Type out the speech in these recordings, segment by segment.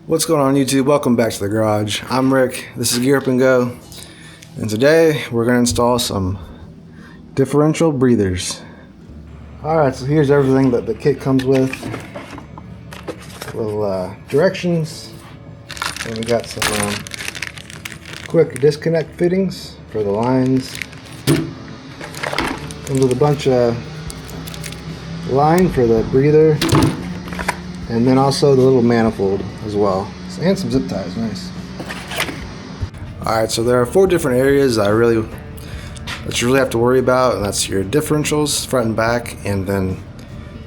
What's going on YouTube? Welcome back to the garage. I'm Rick, this is Gear Up and Go, and today we're going to install some differential breathers. Alright, so here's everything that the kit comes with. Little directions, and we got some quick disconnect fittings for the lines. Comes with a bunch of line for the breather, and then also the little manifold as well, and some zip ties. Nice. Alright, so there are 4 different areas that you really have to worry about, and that's your differentials, front and back, and then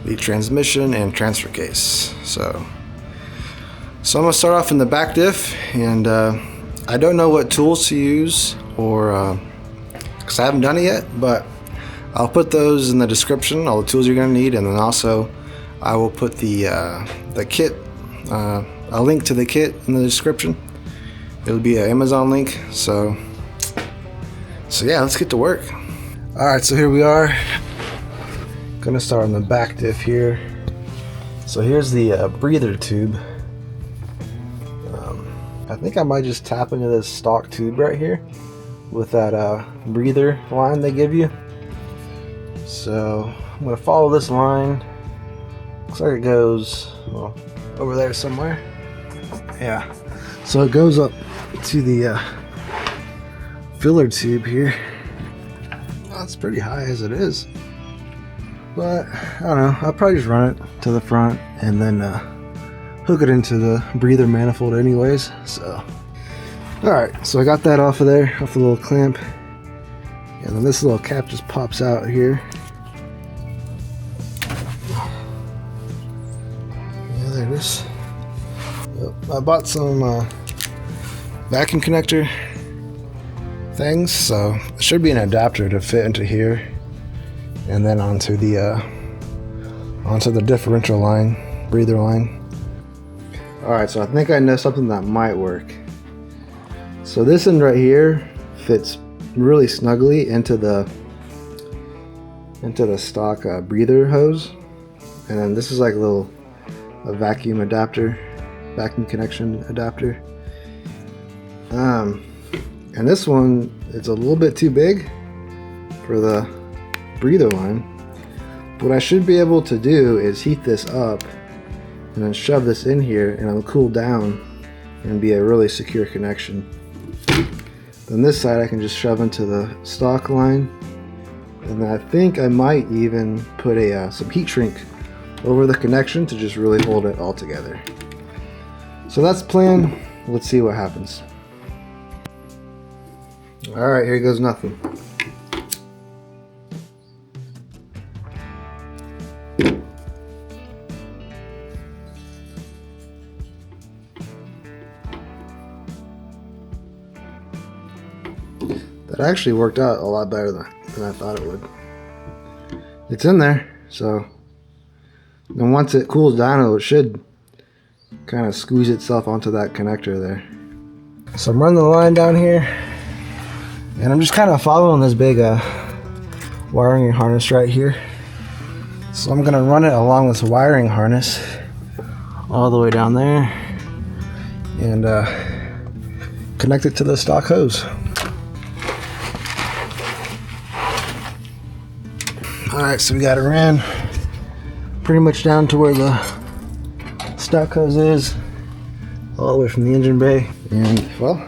the transmission and transfer case. So I'm going to start off in the back diff, and I don't know what tools to use, or because I haven't done it yet, but I'll put those in the description, all the tools you're going to need, and then also I will put the kit, a link to the kit in the description. It'll be an Amazon link, so yeah, let's get to work. Alright, so here we are. Gonna start on the back diff here. So here's the breather tube. I think I might just tap into this stock tube right here with that breather line they give you. So I'm gonna follow this line. Looks like it goes, well, over there somewhere. Yeah, so it goes up to the filler tube here. Well, it's pretty high as it is, but I don't know, I'll probably just run it to the front and then hook it into the breather manifold anyways. So alright, so I got that off of there, off the little clamp, and then this little cap just pops out here. Yeah, there it is. I bought some vacuum connector things, so it should be an adapter to fit into here, and then onto the differential line, breather line. Alright, so I think I know something that might work. So this end right here fits really snugly into the stock breather hose, and then this is like a vacuum adapter, vacuum connection adapter. And this one, it's a little bit too big for the breather line. What I should be able to do is heat this up and then shove this in here, and it'll cool down and be a really secure connection. Then this side I can just shove into the stock line, and I think I might even put some heat shrink over the connection to just really hold it all together. So that's the plan. Let's see what happens. Alright, here goes nothing. That actually worked out a lot better than I thought it would. It's in there, so then once it cools down, it should kind of squeeze itself onto that connector there. So I'm running the line down here, and I'm just kind of following this big wiring harness right here. So I'm gonna run it along this wiring harness all the way down there and connect it to the stock hose. Alright, so we got it ran pretty much down to where the stock hose is, all the way from the engine bay, and well,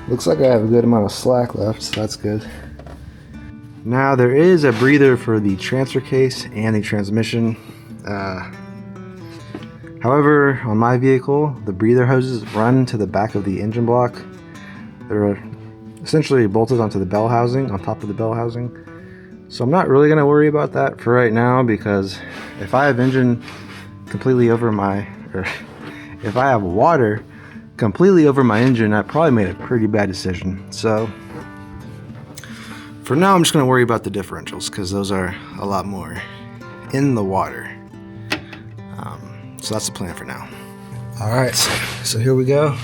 looks like I have a good amount of slack left, so that's good. Now there is a breather for the transfer case and the transmission. However, on my vehicle, the breather hoses run to the back of the engine block. They're essentially bolted onto the bell housing, on top of the bell housing. So I'm not really going to worry about that for right now, because if I have engine completely over if I have water completely over my engine, I probably made a pretty bad decision. So for now, I'm just going to worry about the differentials, because those are a lot more in the water. So that's the plan for now. Alright, so here we go.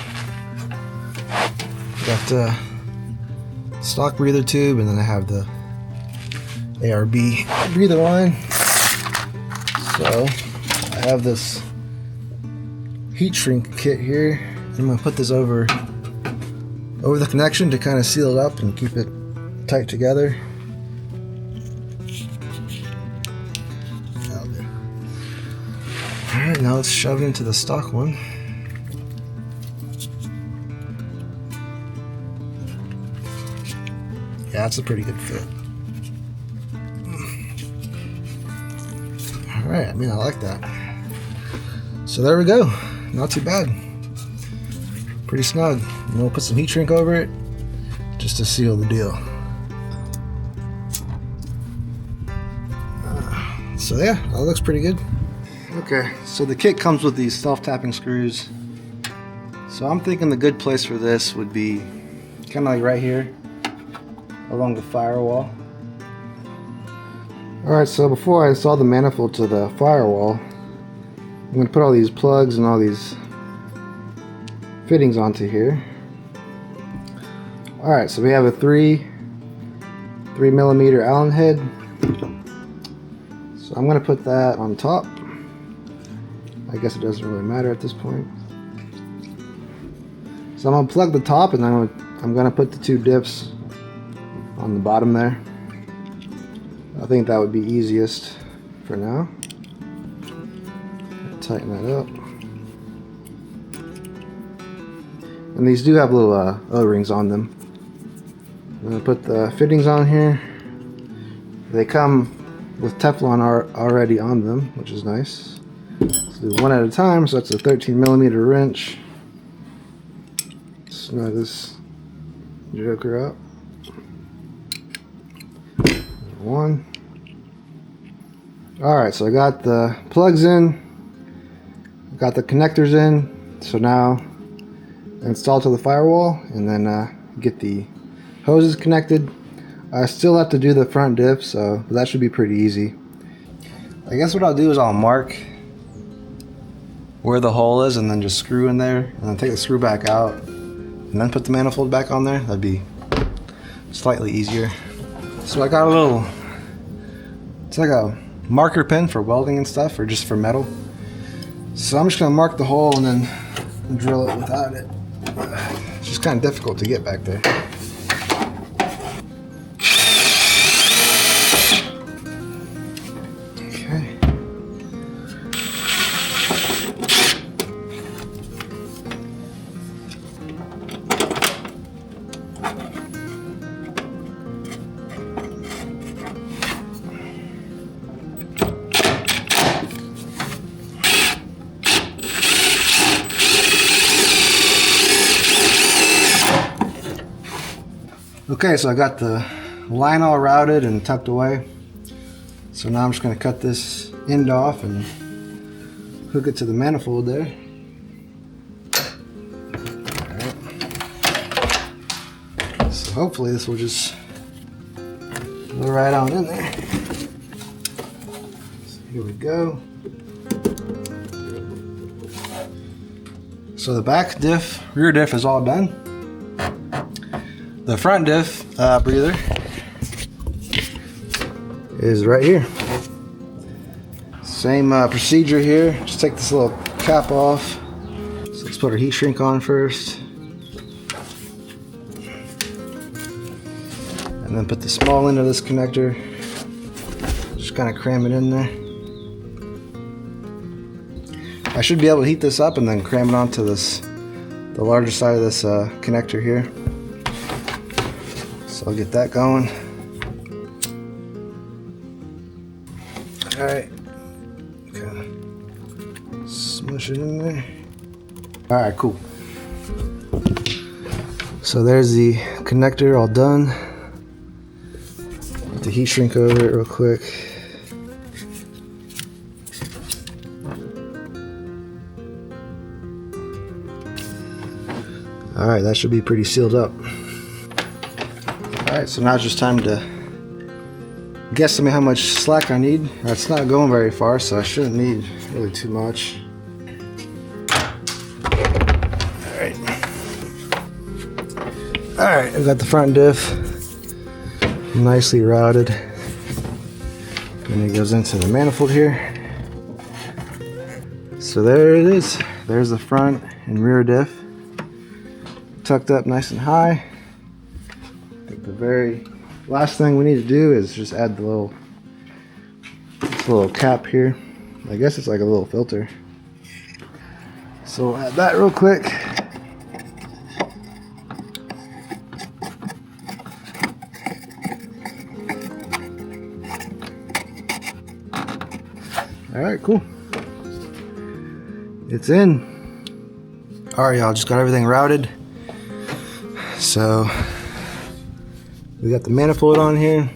Got the stock breather tube, and then I have the ARB breather line. So I have this heat shrink kit here. I'm gonna put this over the connection to kind of seal it up and keep it tight together. Alright, now let's shove it into the stock one. Yeah, that's a pretty good fit. Alright, I mean, I like that. So there we go. Not too bad. Pretty snug. And we'll put some heat shrink over it just to seal the deal. So yeah, that looks pretty good. Okay, so the kit comes with these self-tapping screws. So I'm thinking the good place for this would be kind of like right here along the firewall. Alright, so before I install the manifold to the firewall, I'm going to put all these plugs and all these fittings onto here. Alright, so we have a 3mm Allen head. So I'm going to put that on top. I guess it doesn't really matter at this point. So I'm going to plug the top, and I'm going to put the two diffs on the bottom there. I think that would be easiest for now. Tighten that up. And these do have little O-rings on them. I'm going to put the fittings on here. They come with Teflon already on them, which is nice. Let's do one at a time. So that's a 13mm wrench. Snug this joker up. One. Alright, so I got the plugs in, got the connectors in, so now install to the firewall and then get the hoses connected. I still have to do the front diff, so that should be pretty easy. I guess what I'll do is I'll mark where the hole is and then just screw in there and then take the screw back out and then put the manifold back on there. That'd be slightly easier. So I got a little, it's like a marker pen for welding and stuff, or just for metal. So I'm just gonna mark the hole and then drill it without it. It's just kind of difficult to get back there. Okay. Okay, so I got the line all routed and tucked away. So now I'm just going to cut this end off and hook it to the manifold there. Alright. So hopefully this will just go right on in there. So here we go. So the back diff, rear diff is all done. The front diff breather is right here. Same procedure here. Just take this little cap off. So let's put our heat shrink on first. And then put the small end of this connector. Just kind of cram it in there. I should be able to heat this up and then cram it onto this, the larger side of this connector here. So I'll get that going. Alright. Kind of smush it in there. Alright, cool. So there's the connector all done. Put the heat shrink over it real quick. Alright, that should be pretty sealed up. Alright, so now it's just time to guesstimate how much slack I need. It's not going very far, so I shouldn't need really too much. Alright. Alright, I've got the front diff nicely routed. And it goes into the manifold here. So there it is. there's the front and rear diff, tucked up nice and high. I think the very last thing we need to do is just add the this little cap here. I guess it's like a little filter. So we'll add that real quick. Alright, cool. It's in. Alright, y'all, just got everything routed. So we got the manifold on here,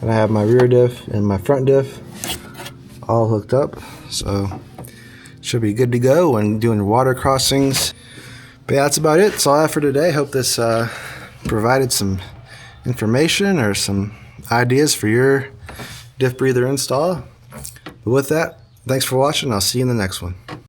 and I have my rear diff and my front diff all hooked up. So should be good to go when doing water crossings. But yeah, that's about it. That's all I have for today. Hope this provided some information or some ideas for your diff breather install. But with that, thanks for watching. I'll see you in the next one.